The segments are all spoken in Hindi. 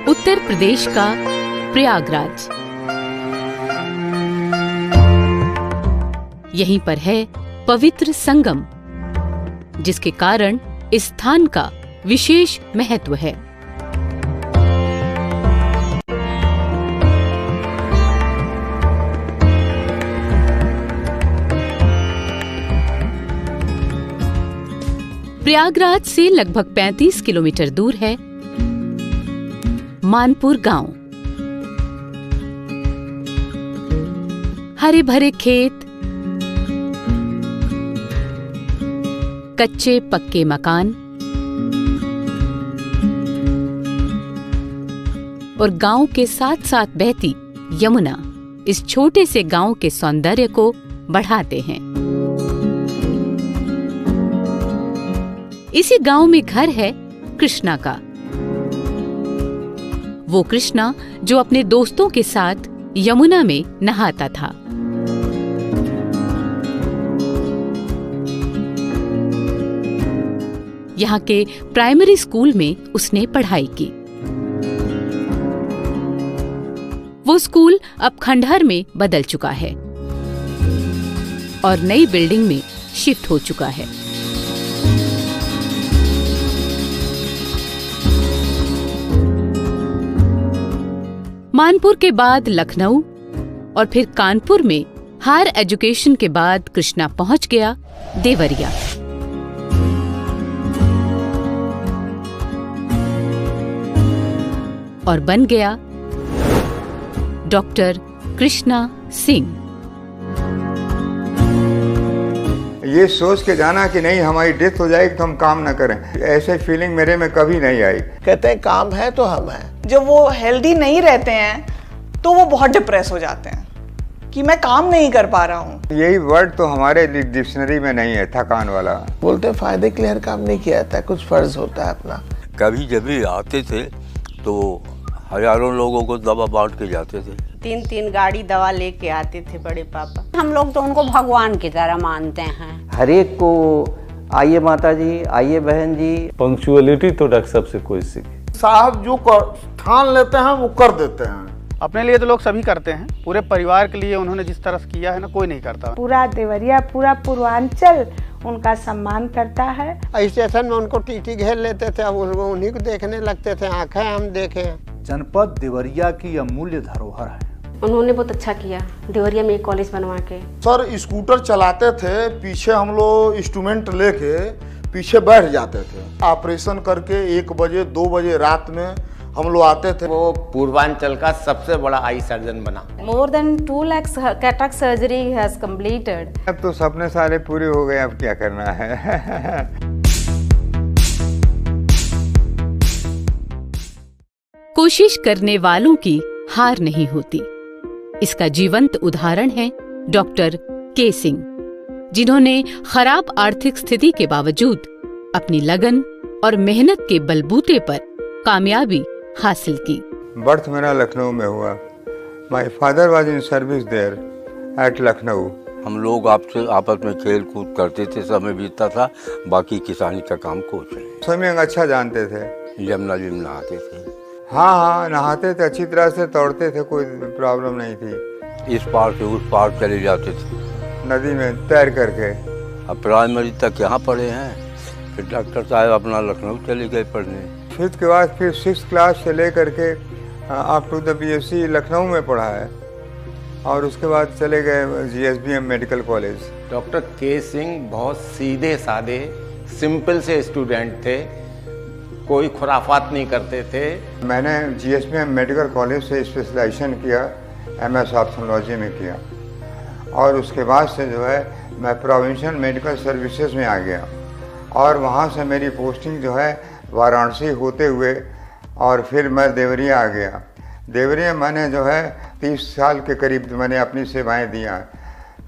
उत्तर प्रदेश का प्रयागराज, यहीं पर है पवित्र संगम, जिसके कारण इस स्थान का विशेष महत्व है। प्रयागराज से लगभग 35 किलोमीटर दूर है मानपुर गांव। हरे भरे खेत, कच्चे पक्के मकान और गांव के साथ साथ बहती यमुना इस छोटे से गांव के सौंदर्य को बढ़ाते हैं। इसी गांव में घर है कृष्णा का, वो कृष्णा जो अपने दोस्तों के साथ यमुना में नहाता था। यहाँ के प्राइमरी स्कूल में उसने पढ़ाई की। वो स्कूल अब खंडहर में बदल चुका है और नई बिल्डिंग में शिफ्ट हो चुका है। मानपुर के बाद लखनऊ और फिर कानपुर में हायर एजुकेशन के बाद कृष्णा पहुंच गया देवरिया। और बन गया डॉक्टर कृष्णा सिंह। ये सोच के जाना कि नहीं हमारी डेथ हो जाएगी तो हम काम ना करें, ऐसे फीलिंग मेरे में कभी नहीं आई। कहते हैं काम है तो हम हैं। जब वो हेल्दी नहीं रहते हैं तो वो बहुत डिप्रेस हो जाते हैं कि मैं काम नहीं कर पा रहा हूँ। यही वर्ड तो हमारे डिक्शनरी में नहीं है, थकान वाला। बोलते फायदे के लिए हर काम नहीं किया जाता, कुछ फर्ज होता है अपना। कभी जब भी आते थे तो हजारों लोगों को दवा बांट के जाते थे। 3-3 गाड़ी दवा लेके आते थे बड़े पापा। हम लोग तो उनको भगवान की तरह मानते हैं। हर एक को आइए माता जी, आइए बहन जी। पंक्चुअलिटी तो डॉक्टर साहब से कोई सीखे। साहब जो ठान लेते हैं वो कर देते हैं। अपने लिए तो लोग सभी करते हैं, पूरे परिवार के लिए उन्होंने जिस तरह किया है ना, कोई नहीं करता। पूरा देवरिया, पूरा पूर्वांचल उनका सम्मान करता है। स्टेशन में उनको टीटी घेर लेते थे, अब उन्हीं को देखने लगते थे, आंखें हम देखें। जनपद देवरिया की अमूल्य धरोहर है। उन्होंने बहुत अच्छा किया देवरिया में एक कॉलेज बनवा के। सर स्कूटर चलाते थे, पीछे हम लोग इंस्ट्रूमेंट लेके पीछे बैठ जाते थे। ऑपरेशन करके 1 बजे 2 बजे रात में हम लोग आते थे। वो पूर्वांचल का सबसे बड़ा आई सर्जन बना। More than 2 lakhs cataract surgery has completed. अब तो सपने सारे पूरे हो गए, अब क्या करना है। कोशिश करने वालों की हार नहीं होती। इसका जीवंत उदाहरण है डॉक्टर के सिंह, जिन्होंने खराब आर्थिक स्थिति के बावजूद अपनी लगन और मेहनत के बलबूते पर कामयाबी हासिल की। बर्थ मेरा लखनऊ में हुआ। My father was in service there at Lucknow. हम लोग आपस में खेल कूद करते थे, समय बीतता था, बाकी किसानी का काम कुछ नहीं। स्विमिंग अच्छा जानते थे, यमुना जी में नहाते थे। हाँ नहाते थे, अच्छी तरह से तोड़ते थे, कोई प्रॉब्लम नहीं थी। इस पार से उस पार चले जाते थे नदी में तैर करके। अब प्राइमरी तक यहाँ पढ़े हैं, फिर डॉक्टर साहब अपना लखनऊ चले गए पढ़ने। 5th के बाद फिर 6th क्लास से ले करके up to the BSc Lucknow में पढ़ा है और उसके बाद चले गए GSBM medical college. Doctor K Singh बहुत सीधे साधे सिंपल से स्टूडेंट थे, कोई खुराफात नहीं करते थे। मैंने GSBM मेडिकल कॉलेज से स्पेशलाइजेशन किया, MS ऑप्थेल्मोलॉजी में किया और उसके बाद से जो है मैं प्रोविंशियल मेडिकल सर्विसेज में आ गया और वहाँ से मेरी पोस्टिंग जो है वाराणसी होते हुए और फिर मैं देवरिया आ गया। देवरिया मैंने जो है 30 साल के करीब मैंने अपनी सेवाएं दिया।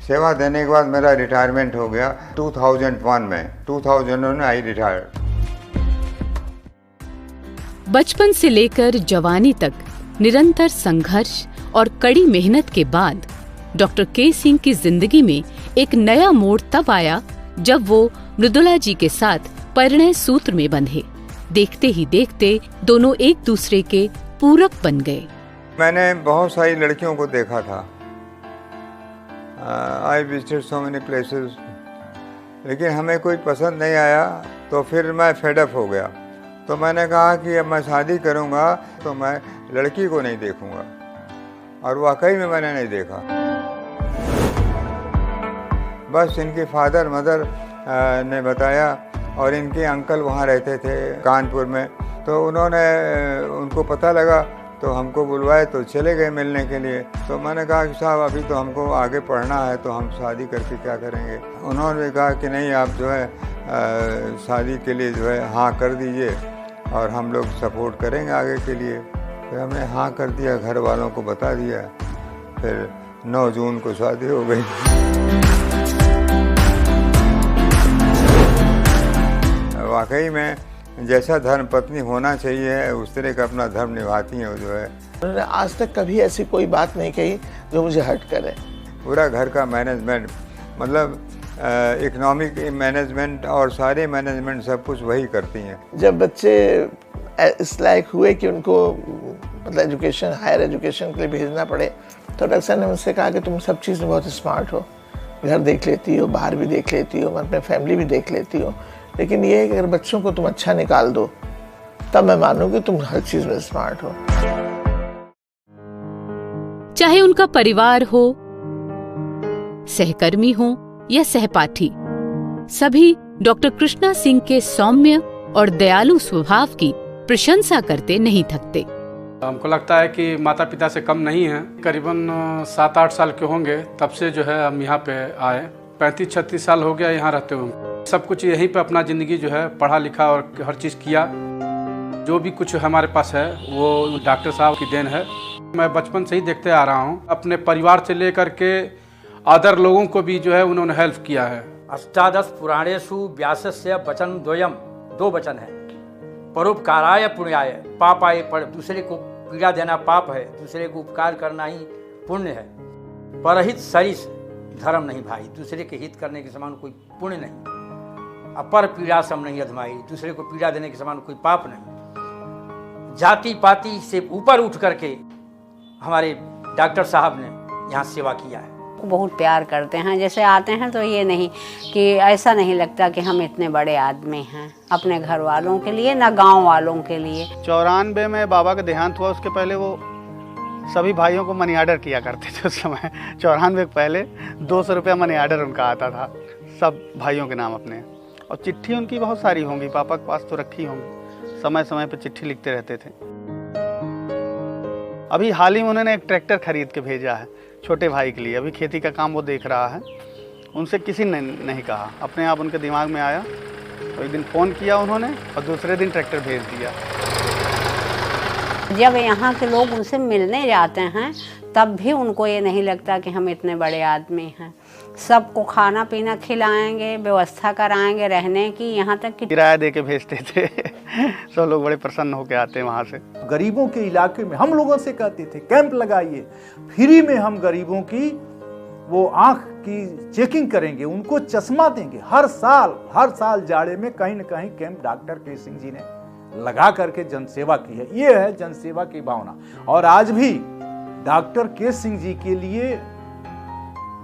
सेवा देने के बाद मेरा रिटायरमेंट हो गया 2001 में। 2000 में आई रिटायर्ड। बचपन से लेकर जवानी तक निरंतर संघर्ष और कड़ी मेहनत के बाद डॉक्टर के सिंह की जिंदगी में एक नया मोड़ तब आया जब वो मृदुला जी के साथ परिणय सूत्र में बंधे। देखते ही देखते दोनों एक दूसरे के पूरक बन गए। मैंने बहुत सारी लड़कियों को देखा था, I visited so many places, लेकिन हमें कोई पसंद नहीं आया तो फिर मैं फेडअप हो गया। तो मैंने कहा कि अब मैं शादी करूंगा तो मैं लड़की को नहीं देखूंगा, और वाकई में मैंने नहीं देखा। बस इनके फादर मदर ने बताया, और इनके अंकल वहाँ रहते थे कानपुर में, तो उन्होंने उनको पता लगा तो हमको बुलवाए, तो चले गए मिलने के लिए। तो मैंने कहा कि साहब अभी तो हमको आगे पढ़ना है, तो हम शादी करके क्या करेंगे। उन्होंने कहा कि नहीं, आप जो है शादी के लिए जो है हाँ कर दीजिए और हम लोग सपोर्ट करेंगे आगे के लिए। फिर हमने हाँ कर दिया, घर वालों को बता दिया, फिर 9 जून को शादी हो गई। वाकई में जैसा धर्म पत्नी होना चाहिए उस तरह का अपना धर्म निभाती हैं जो है। उन्होंने आज तक कभी ऐसी कोई बात नहीं कही जो मुझे हर्ट करे। पूरा घर का मैनेजमेंट, मतलब इकोनॉमिक मैनेजमेंट और सारे मैनेजमेंट सब कुछ वही करती हैं। जब बच्चे इस लायक हुए कि उनको मतलब एजुकेशन, हायर एजुकेशन के लिए भेजना पड़े, तो डॉक्टर साहब ने मुझसे कहा कि तुम सब चीज़ में बहुत स्मार्ट हो, घर देख लेती हो, बाहर भी देख लेती हो, अपने फैमिली भी देख लेती हो, लेकिन ये है कि अगर बच्चों को तुम अच्छा निकाल दो तब मैं मानूँ कि तुम हर चीज़ में स्मार्ट हो। चाहे उनका परिवार हो, सहकर्मी हो या सहपाठी, सभी डॉक्टर कृष्णा सिंह के सौम्य और दयालु स्वभाव की प्रशंसा करते नहीं थकते। हमको लगता है कि माता पिता से कम नहीं है। करीबन 7-8 साल के होंगे तब से जो है हम यहाँ पे आए। 35-36 साल हो गया यहाँ रहते हुए। सब कुछ यहीं पे अपना ज़िंदगी जो है पढ़ा लिखा और हर चीज़ किया। जो भी कुछ हमारे पास है वो डॉक्टर साहब की देन है। मैं बचपन से ही देखते आ रहा हूँ। अपने परिवार से लेकर के अदर लोगों को भी जो है उन्होंने हेल्प किया है। अष्टादश पुराणेषु व्यासस्य वचन द्वयम, 2 वचन है। परोपकाराय पुण्याय, पापाय पर, दूसरे को पीड़ा देना पाप है, दूसरे को उपकार करना ही पुण्य है। परहित सरिस धर्म नहीं भाई, दूसरे के हित करने के समान कोई पुण्य नहीं। अपर पीड़ा सम नहीं अधमाई, दूसरे को पीड़ा देने के समान कोई पाप नहीं। जाति पाति से ऊपर उठ करके हमारे डॉक्टर साहब ने यहाँ सेवा किया है। बहुत प्यार करते हैं। जैसे आते हैं तो ये नहीं कि ऐसा नहीं लगता कि हम इतने बड़े आदमी हैं अपने घर वालों के लिए, ना गांव वालों के लिए। 94 में बाबा का देहांत हुआ, उसके पहले वो सभी भाइयों को मनी ऑर्डर किया करते थे। उस समय 94 के पहले 200 रुपया मनी ऑर्डर उनका आता था सब भाइयों के नाम अपने। और चिट्ठी उनकी बहुत सारी होंगी, पापा के पास तो रखी होंगी। समय समय पर चिट्ठी लिखते रहते थे। अभी हाल ही में उन्होंने एक ट्रैक्टर खरीद के भेजा है छोटे भाई के लिए। अभी खेती का काम वो देख रहा है। उनसे किसी ने नहीं कहा, अपने आप उनके दिमाग में आया तो एक दिन फ़ोन किया उन्होंने और दूसरे दिन ट्रैक्टर भेज दिया। जब यहाँ के लोग उनसे मिलने जाते हैं तब भी उनको ये नहीं लगता कि हम इतने बड़े आदमी हैं। सबको खाना पीना खिलाएंगे, व्यवस्था कराएंगे रहने की, यहाँ तक कि किराया दे के भेजते थे। सब लोग बड़े प्रसन्न होकर आते हैं वहाँ से। गरीबों के इलाके में हम लोगों से कहते थे कैंप लगाइए, फ्री में हम गरीबों की वो आँख की चेकिंग करेंगे, उनको चश्मा देंगे। हर साल जाड़े में कहीं न कहीं camp doctor K Singh ji ने लगा करके जनसेवा की है। ये है जनसेवा की भावना। और आज भी डॉक्टर के सिंह जी के लिए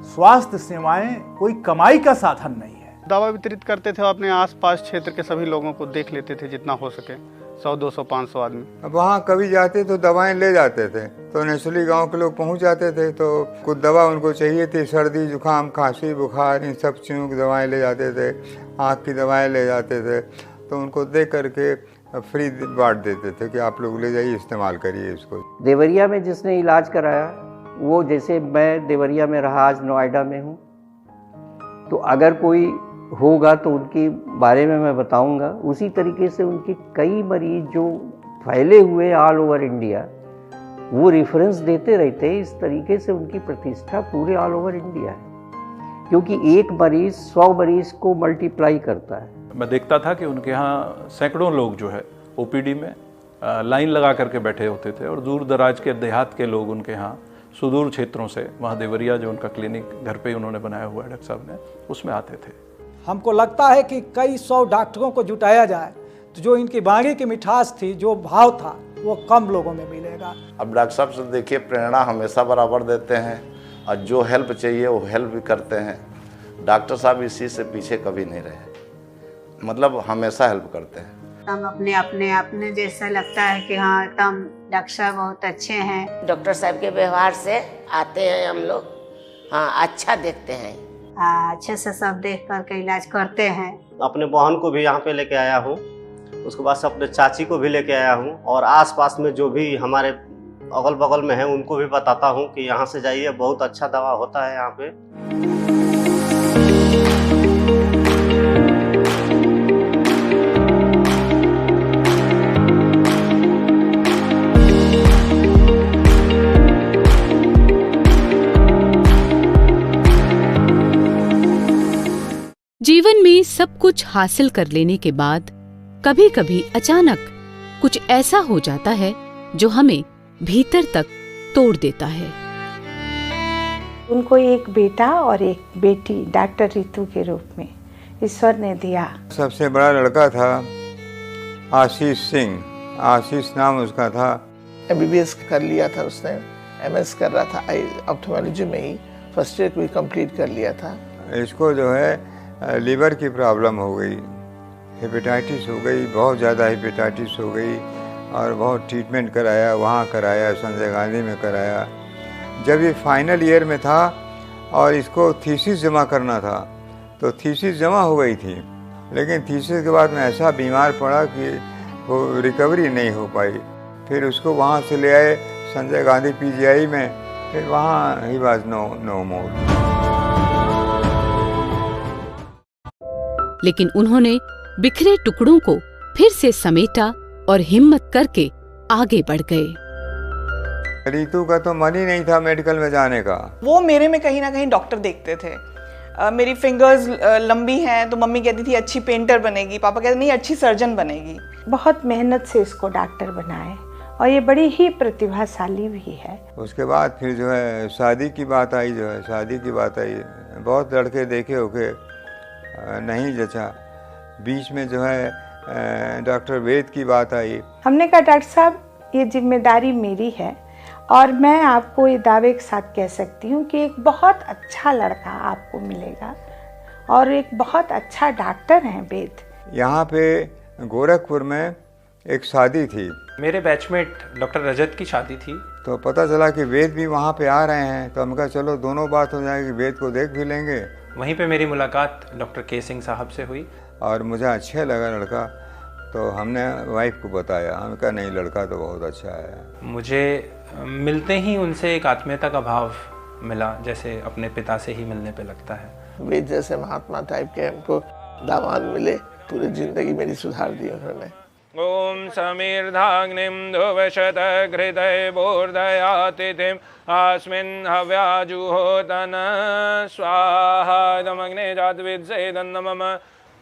स्वास्थ्य सेवाएं कोई कमाई का साधन नहीं है। दवा वितरित करते थे, अपने आसपास क्षेत्र के सभी लोगों को देख लेते थे जितना हो सके, 100, 200, 500 आदमी। अब वहाँ कभी जाते तो दवाएं ले जाते थे, तो नेसली गांव के लोग पहुँच जाते थे, तो कुछ दवा उनको चाहिए थी, सर्दी जुकाम खांसी बुखार इन सब चीज़ों की दवाएँ ले जाते थे, आँख की दवाएँ ले जाते थे, तो उनको दे करके फ्री बांट देते थे कि आप लोग ले जाइए, इस्तेमाल करिए इसको। देवरिया में जिसने इलाज कराया वो, जैसे मैं देवरिया में रहा, आज नोएडा में हूँ, तो अगर कोई होगा तो उनके बारे में मैं बताऊंगा। उसी तरीके से उनके कई मरीज जो फैले हुए ऑल ओवर इंडिया, वो रेफरेंस देते रहते हैं। इस तरीके से उनकी प्रतिष्ठा पूरे ऑल ओवर इंडिया है, क्योंकि एक मरीज 100 मरीज को मल्टीप्लाई करता है। मैं देखता था कि उनके यहाँ सैकड़ों लोग जो है ओपीडी में लाइन लगा करके बैठे होते थे, और दूर दराज के देहात के लोग उनके यहाँ सुदूर क्षेत्रों से, वहाँ देवरिया जो उनका क्लिनिक घर पे ही उन्होंने बनाया हुआ है डॉक्टर साहब ने, उसमें आते थे। हमको लगता है कि कई 100 डॉक्टरों को जुटाया जाए तो जो इनकी वाणी की मिठास थी, जो भाव था, वो कम लोगों में मिलेगा। अब डॉक्टर साहब से देखिए, प्रेरणा हमेशा बराबर देते हैं और जो हेल्प चाहिए वो हेल्प भी करते हैं। डॉक्टर साहब इस चीज़ से पीछे कभी नहीं रहे, मतलब हमेशा हेल्प करते हैं। हम अपने जैसा लगता है कि हाँ एकदम डॉक्टर साहब बहुत अच्छे हैं। डॉक्टर साहब के व्यवहार से आते हैं हम लोग, हाँ अच्छा देखते हैं, अच्छे से सब देख करके इलाज करते हैं। अपने बहन को भी यहाँ पे लेके आया हूँ, उसके बाद से अपने चाची को भी लेके आया हूँ, और आसपास में जो भी हमारे अगल बगल में है उनको भी बताता हूँ कि यहाँ से जाइए, बहुत अच्छा दवा होता है यहाँ पे। जीवन में सब कुछ हासिल कर लेने के बाद कभी कभी अचानक कुछ ऐसा हो जाता है जो हमें भीतर तक तोड़ देता है। उनको एक बेटा और एक बेटी डॉक्टर रितु के रूप में ईश्वर ने दिया। सबसे बड़ा लड़का था आशीष सिंह, आशीष नाम उसका था। MBBS कर लिया था उसने, MS कर रहा था ऑप्थेल्मोलॉजी में ही, फर्स्ट ईयर भी कंप्लीट कर लिया था। इसको जो है लीवर की प्रॉब्लम हो गई, हेपेटाइटिस हो गई, बहुत ज़्यादा हेपेटाइटिस हो गई और बहुत ट्रीटमेंट कराया, वहाँ कराया, संजय गांधी में कराया। जब ये फाइनल ईयर में था और इसको थीसिस जमा करना था, तो थीसिस जमा हो गई थी, लेकिन थीसिस के बाद में ऐसा बीमार पड़ा कि वो रिकवरी नहीं हो पाई। फिर उसको वहाँ से ले आए संजय गांधी PGI में, फिर वहाँ ही वाज नो मोर। लेकिन उन्होंने बिखरे टुकड़ों को फिर से समेटा और हिम्मत करके आगे बढ़ गए। रितु का तो मन ही नहीं था मेडिकल में जाने का। वो मेरे में कहीं ना कहीं डॉक्टर देखते थे। मेरी फिंगर्स लंबी हैं तो मम्मी कहती थी अच्छी पेंटर बनेगी, पापा कहते नहीं अच्छी सर्जन बनेगी। बहुत मेहनत से इसको डॉक्टर बनाए और ये बड़ी ही प्रतिभाशाली भी है। उसके बाद फिर जो है शादी की बात आई, बहुत लड़के देखे होके नहीं जचा। बीच में जो है डॉक्टर वेद की बात आई। हमने कहा डॉक्टर साहब ये जिम्मेदारी मेरी है और मैं आपको ये दावे के साथ कह सकती हूँ कि एक बहुत अच्छा लड़का आपको मिलेगा और एक बहुत अच्छा डॉक्टर है वेद। यहाँ पे गोरखपुर में एक शादी थी, मेरे बैचमेट डॉक्टर रजत की शादी थी, तो पता चला कि वेद भी वहाँ पे आ रहे हैं, तो हम कहा चलो दोनों बात हो जाएगी, वेद को देख भी लेंगे। वहीं पे मेरी मुलाकात डॉक्टर के सिंह साहब से हुई और मुझे अच्छा लगा लड़का, तो हमने वाइफ को बताया। हमने कहा नहीं लड़का तो बहुत अच्छा है। मुझे मिलते ही उनसे एक आत्मीयता का भाव मिला, जैसे अपने पिता से ही मिलने पे लगता है। वेद जैसे महात्मा टाइप के हमको दामाद मिले, पूरी जिंदगी मेरी सुधार दी उन्होंने। ओम समीर्धाग्निम धुवशत घृतय बोर्धयातिथिम अस्मिन् हव्याजुहोतन स्वाहा दमग्ने जातविद्सेदन्न मम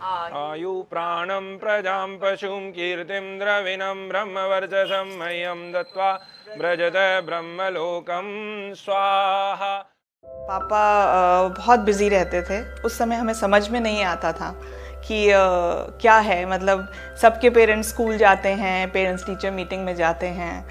आयु प्राणं प्रजां पशुं कीर्तिं द्रविणं ब्रह्मवर्चसं मह्यं दत्त्वा व्रजत ब्रह्मलोकं स्वाहा। पापा बहुत बिजी रहते थे उस समय, हमें समझ में नहीं आता था कि क्या है, मतलब सबके पेरेंट्स स्कूल जाते हैं, पेरेंट्स टीचर मीटिंग में जाते हैं,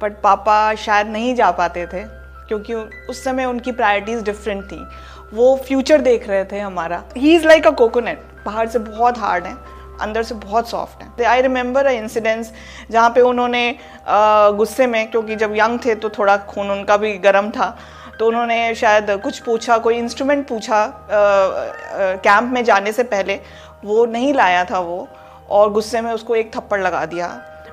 बट पापा शायद नहीं जा पाते थे क्योंकि उस समय उनकी प्रायोरिटीज़ डिफरेंट थी। वो फ्यूचर देख रहे थे हमारा। He is like a coconut, बाहर से बहुत हार्ड है, अंदर से बहुत सॉफ्ट है। आई रिमेंबर अ इंसिडेंस जहाँ पे उन्होंने गुस्से में, क्योंकि जब यंग थे तो थोड़ा खून उनका भी गर्म था, तो उन्होंने शायद कुछ पूछा, कोई इंस्ट्रूमेंट पूछा कैंप में जाने से पहले, वो नहीं लाया था वो, और गुस्से में उसको एक थप्पड़ लगा दिया।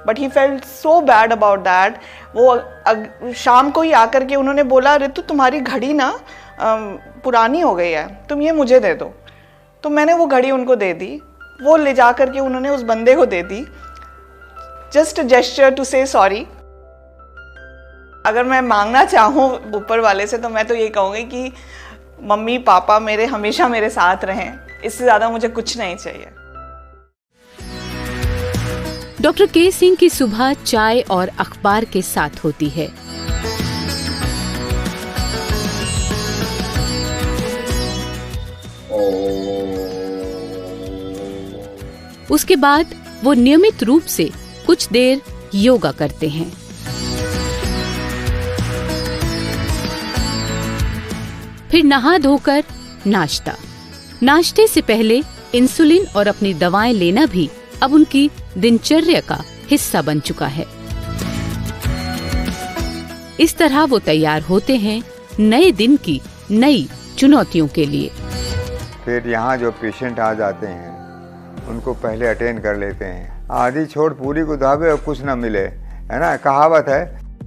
But he felt so bad about that. वो शाम को ही आकर के उन्होंने बोला, रितु तुम्हारी घड़ी ना पुरानी हो गई है, तुम ये मुझे दे दो। तो मैंने वो घड़ी उनको दे दी, वो ले जा करके उन्होंने उस बंदे को दे दी, जस्ट अ जेस्चर टू से सॉरी। अगर मैं मांगना चाहूँ ऊपर वाले से तो मैं तो ये कहूँगी कि मम्मी पापा मेरे हमेशा मेरे साथ रहें, इससे ज़्यादा मुझे कुछ नहीं चाहिए। डॉक्टर के सिंह की सुबह चाय और अखबार के साथ होती है। उसके बाद वो नियमित रूप से कुछ देर योगा करते हैं। फिर नहा धोकर नाश्ता। नाश्ते से पहले इंसुलिन और अपनी दवाएं लेना भी अब उनकी दिनचर्या का हिस्सा बन चुका है। इस तरह वो तैयार होते हैं नए दिन की नई चुनौतियों के लिए। फिर यहाँ जो पेशेंट आ जाते हैं उनको पहले अटेंड कर लेते हैं। आधी छोड़ पूरी को दावे और कुछ ना मिले, है ना, कहावत है।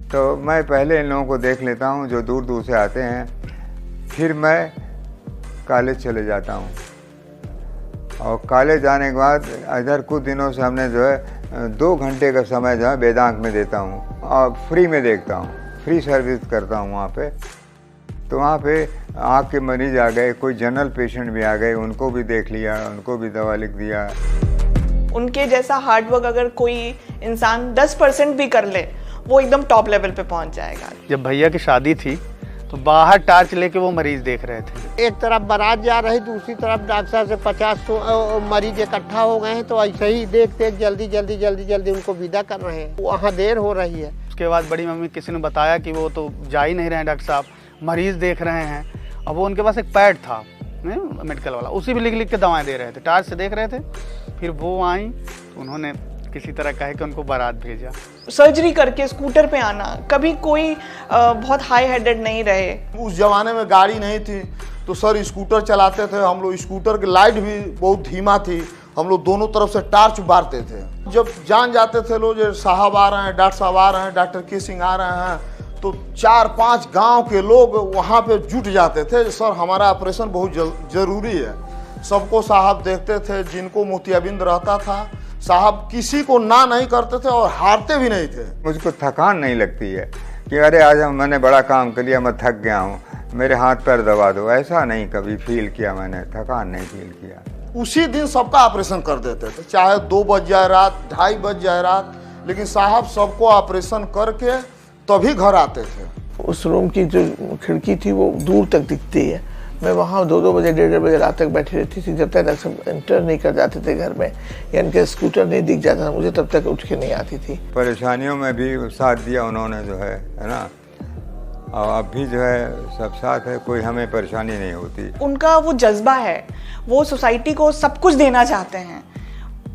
तो मैं पहले इन लोगों को देख लेता हूँ जो दूर दूर से आते हैं। फिर मैं कॉलेज चले जाता हूँ और कॉलेज जाने के बाद इधर कुछ दिनों से हमने जो है 2 घंटे का समय जो है वेदांत में देता हूँ और फ्री में देखता हूँ, फ्री सर्विस करता हूँ वहाँ पे। तो वहाँ पे आँख के मरीज आ गए, कोई जनरल पेशेंट भी आ गए, उनको भी देख लिया, उनको भी दवा लिख दिया। उनके जैसा हार्डवर्क अगर कोई इंसान 10% भी कर ले वो एकदम टॉप लेवल पे पहुँच जाएगा। जब भैया की शादी थी तो बाहर टार्च लेके वो मरीज देख रहे थे। एक तरफ बारात जा रही, दूसरी तरफ डॉक्टर साहब से 50 मरीज इकट्ठा हो गए हैं, तो ऐसे ही देखते जल्दी जल्दी जल्दी जल्दी उनको विदा कर रहे हैं। वहाँ देर हो रही है। उसके बाद बड़ी मम्मी किसी ने बताया कि वो तो जा ही नहीं रहे हैं डॉक्टर साहब, मरीज देख रहे हैं। अब वो उनके पास एक पैड था मेडिकल वाला, उसी भी लिख लिख के दवाएं दे रहे थे, टार्च से देख रहे थे। फिर वो आई तो उन्होंने किसी तरह कहे कि उनको बारात भेजा। सर्जरी करके स्कूटर पे आना, कभी कोई बहुत हाई हेडेड नहीं रहे। उस जमाने में गाड़ी नहीं थी तो सर स्कूटर चलाते थे हम लोग। स्कूटर की लाइट भी बहुत धीमा थी, हम लोग दोनों तरफ से टार्च बारते थे। जब जान जाते थे लोग जो साहब आ रहे हैं, डॉक्टर साहब आ रहे हैं, डॉक्टर के सिंह आ रहे हैं, तो 4-5 गांव के लोग वहाँ पे जुट जाते थे। सर हमारा ऑपरेशन बहुत जरूरी है। सबको साहब देखते थे, जिनको मोतियाबिंद रहता था साहब किसी को ना नहीं करते थे और हारते भी नहीं थे। मुझको थकान नहीं लगती है कि अरे आज मैंने बड़ा काम कर लिया, मैं थक गया हूँ, मेरे हाथ पैर दबा दो। ऐसा नहीं कभी फील किया मैंने, थकान नहीं फील किया। उसी दिन सबका ऑपरेशन कर देते थे, चाहे 2 बज जाए रात, 2:30 बज जाए रात, लेकिन साहब सबको ऑपरेशन करके तभी घर आते थे। उस रूम की जो खिड़की थी वो दूर तक दिखती है। मैं वहाँ 2-2 बजे 1:30 बजे रात तक बैठी रहती थी, जब तक सब एंटर नहीं कर जाते थे घर में या इनके स्कूटर नहीं दिख जाता था मुझे, तब तक उठ के नहीं आती थी। परेशानियों में भी साथ दिया उन्होंने जो है ना, और अब भी जो है सब साथ है, कोई हमें परेशानी नहीं होती। उनका वो जज्बा है, वो सोसाइटी को सब कुछ देना चाहते हैं।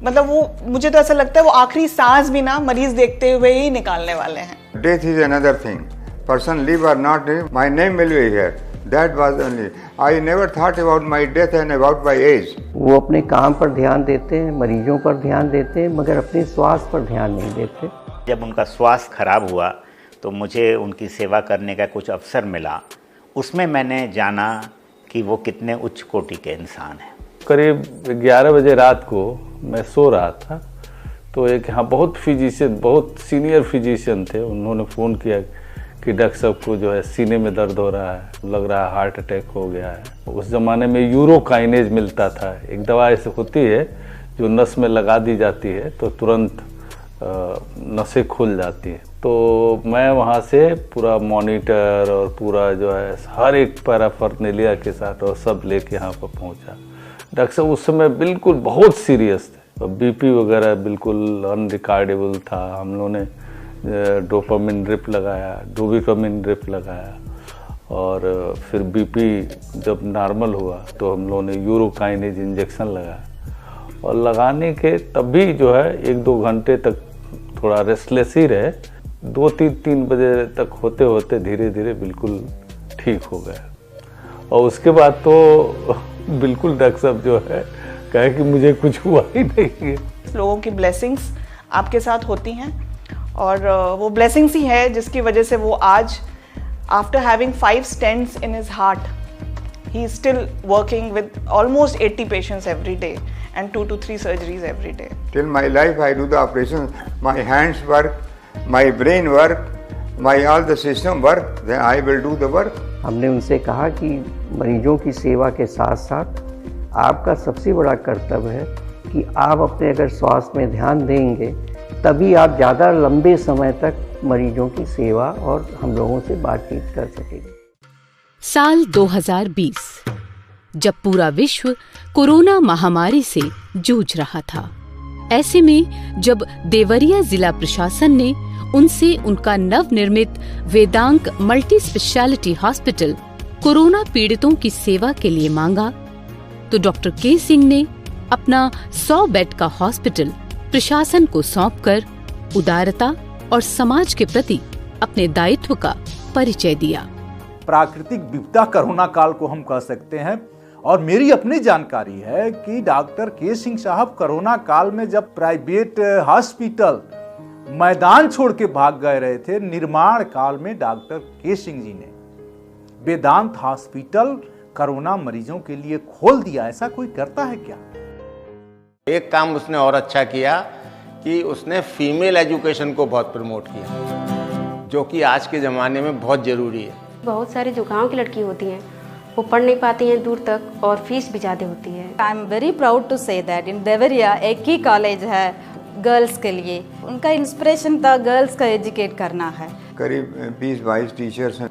मतलब वो, मुझे तो ऐसा लगता है वो आखिरी सांस भी ना मरीज देखते हुए ही निकालने वाले हैं। Death is another thing, person live or not live, my name will be here, that was only. I never thought about my death and about my age. वो अपने काम पर ध्यान देते हैं, मरीजों पर ध्यान देते हैं, मगर अपने स्वास्थ्य पर ध्यान नहीं देते। जब उनका स्वास्थ्य खराब हुआ तो मुझे उनकी सेवा करने का कुछ अवसर मिला। उसमें मैंने जाना कि वो कितने उच्च कोटि के इंसान हैं। करीब 11 बजे रात को मैं सो रहा था तो एक यहाँ बहुत फिजिशियन, बहुत सीनियर फिजिशियन थे, उन्होंने फ़ोन किया कि डॉक्टर साहब को जो है सीने में दर्द हो रहा है, लग रहा है हार्ट अटैक हो गया है। उस ज़माने में यूरोकाइनेज मिलता था, एक दवा ऐसे होती है जो नस में लगा दी जाती है तो तुरंत नसें खुल जाती हैं। तो मैं वहाँ से पूरा मॉनिटर और पूरा जो है हर एक पैराफर्नेलिया के साथ और सब लेके यहाँ पर पहुँचा। डॉक्टर साहब उस समय बिल्कुल बहुत सीरियस थे, बीपी वगैरह बिल्कुल अनरिकॉर्डेबल था। हम लोगों ने डोपामिन ड्रिप लगाया, डोबिकामिन ड्रिप लगाया और फिर बीपी जब नॉर्मल हुआ तो हम लोगों ने यूरोकाइनेज इंजेक्शन लगाया और लगाने के तब भी जो है 1-2 घंटे तक थोड़ा रेस्टलेस ही रहे। 2-3 बजे तक होते होते धीरे धीरे बिल्कुल ठीक हो गया और उसके बाद तो बिल्कुल डॉक्टर साहब जो है कहे कि मुझे कुछ हुआ ही नहीं है। लोगों की ब्लेसिंग्स आपके साथ होती हैं और वो ब्लेसिंग्स ही है जिसकी वजह से वो आज after having 5 stents in his heart he is still working with almost 80 patients every day and 2 to 3 surgeries every day. Till my life I do the operations, my hands work, my brain work, my all the system work, then I will do the work. हमने उनसे कहा कि मरीजों की सेवा के साथ साथ आपका सबसे बड़ा कर्तव्य है कि आप अपने अगर स्वास्थ्य में ध्यान देंगे तभी आप ज़्यादा लंबे समय तक मरीजों की सेवा और हम लोगों से बातचीत कर सकेंगे। साल 2020 जब पूरा विश्व कोरोना महामारी से जूझ रहा था, ऐसे में जब देवरिया जिला प्रशासन ने उनसे उनका नवनिर्मित वेदांक मल्टी स्पेशलिटी हॉस्पिटल कोरोना पीड़ितों की सेवा के लिए मांगा, तो डॉक्टर के सिंह ने अपना 100 बेड का हॉस्पिटल प्रशासन को सौंपकर उदारता और समाज के प्रति अपने दायित्व का परिचय दिया। प्राकृतिक विपदा कोरोना काल को हम कह सकते हैं, और मेरी अपनी जानकारी है कि डॉक्टर के सिंह साहब कोरोना काल में जब प्राइवेट हॉस्पिटल मैदान छोड़ के भाग गए रहे थे, निर्माण काल में डॉक्टर के सिंह जी ने वेदांत हॉस्पिटल कोरोना मरीजों के लिए खोल दिया। ऐसा कोई करता है क्या? एक काम उसने और अच्छा किया कि उसने फीमेल एजुकेशन को बहुत प्रमोट किया, जो कि आज के ज़माने में बहुत ज़रूरी है। बहुत सारी जो गाँव की लड़की होती हैं वो पढ़ नहीं पाती हैं दूर तक, और फीस भी ज़्यादा होती है। I am very proud to say that in Deoria एक ही कॉलेज है गर्ल्स के लिए। उनका इंस्पिरेशन था गर्ल्स का एजुकेट करना है। करीब 20-22 टीचर्स हैं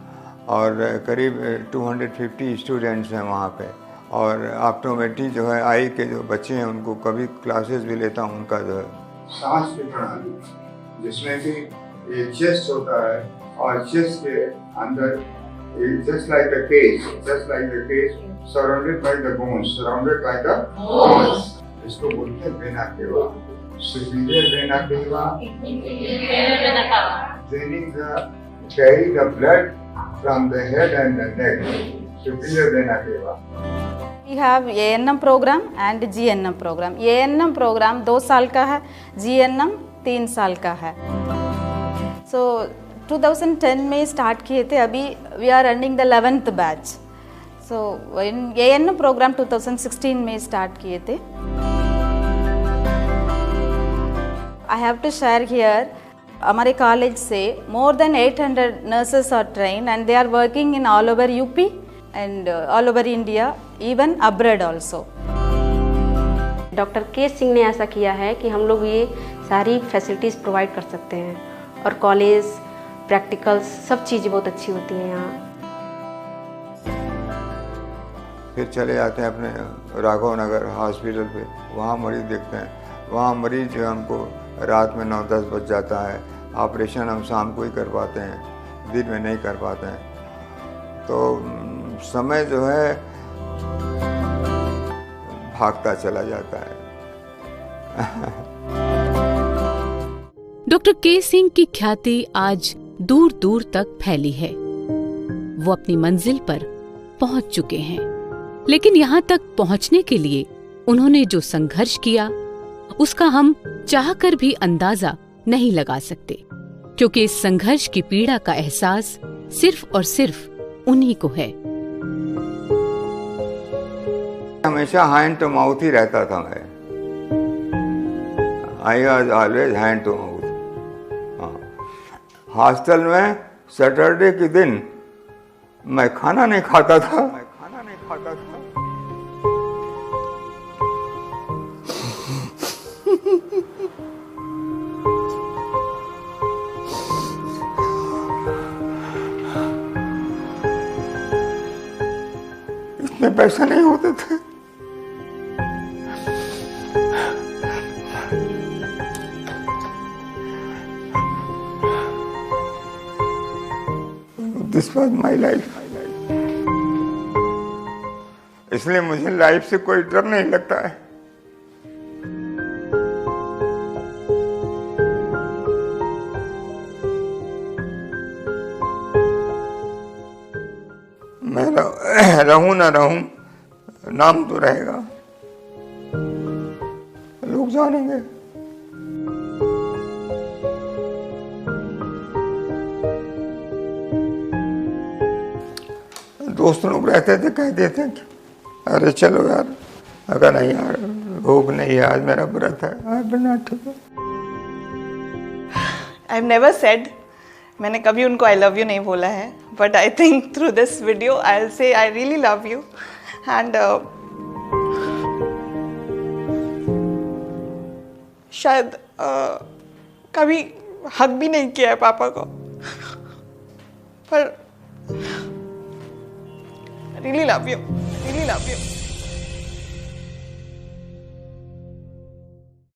और करीब 250 स्टूडेंट्स हैं वहाँ पे, और ऑप्टोमेट्री जो है आई के जो बच्चे हैं उनको कभी क्लासेस भी लेता हूँ उनका जो है। सांस की प्रणाली जिसमें कि एक चेस्ट होता है और चेस्ट के अंदर just like a cage surrounded by the bones, इसको बोलते हैं vena cava, superior vena cava, carry the blood from the head and the neck, superior vena cava. We have ANM program and GNM program. ANM program 2 साल का है, GNM 3 साल का है। So 2010 में स्टार्ट किए थे, अभी we are running the 11th batch. So ANM programme 2016 में स्टार्ट किए थे। I have to share here, हमारे कॉलेज से more than 800 nurses are train and they are working in all over UP and all over India, even abroad also. Doctor K Singh ने ऐसा किया है कि हम लोग ये सारी फैसिलिटीज़ प्रोवाइड कर सकते हैं, और कॉलेज प्रैक्टिकल्स सब चीज़ें बहुत अच्छी होती हैं यहाँ। फिर चले जाते हैं अपने राघव नगर हॉस्पिटल पे, वहाँ मरीज देखते हैं। वहाँ मरीज जो है हमको रात में 9-10 बज जाता है, ऑपरेशन हम शाम को ही कर पाते हैं, दिन में नहीं कर पाते हैं। तो समय जो है भागता चला जाता है। डॉक्टर के सिंह की ख्याति आज दूर दूर तक फैली है। वो अपनी मंजिल पर पहुंच चुके हैं, लेकिन यहाँ तक पहुंचने के लिए उन्होंने जो संघर्ष किया उसका हम चाहकर भी अंदाजा नहीं लगा सकते, क्योंकि इस संघर्ष की पीड़ा का एहसास सिर्फ और सिर्फ उन्हीं को है। हमेशा हैंड टू माउथ ही रहता था मैं। I was always hand to mouth. Hostel में सैटरडे के दिन मैं खाना नहीं खाता था। इतने पैसे नहीं होते थे। This was my life. इसलिए मुझे लाइफ से कोई डर नहीं लगता है। मैं रहूं ना रहूं, नाम तो रहेगा, लोग जानेंगे। दोस्त लोग रहते थे, कहते थे कि अरे चलो यार, अगर नहीं यार भूख नहीं है, आज मेरा व्रत है, आज बना ठीक है। आई हैव नेवर सेड, मैंने कभी उनको आई लव यू नहीं बोला है, but I think through this video I will say I really love you. And शायद कभी हक भी नहीं किया है पापा को, पर really love you, really love you.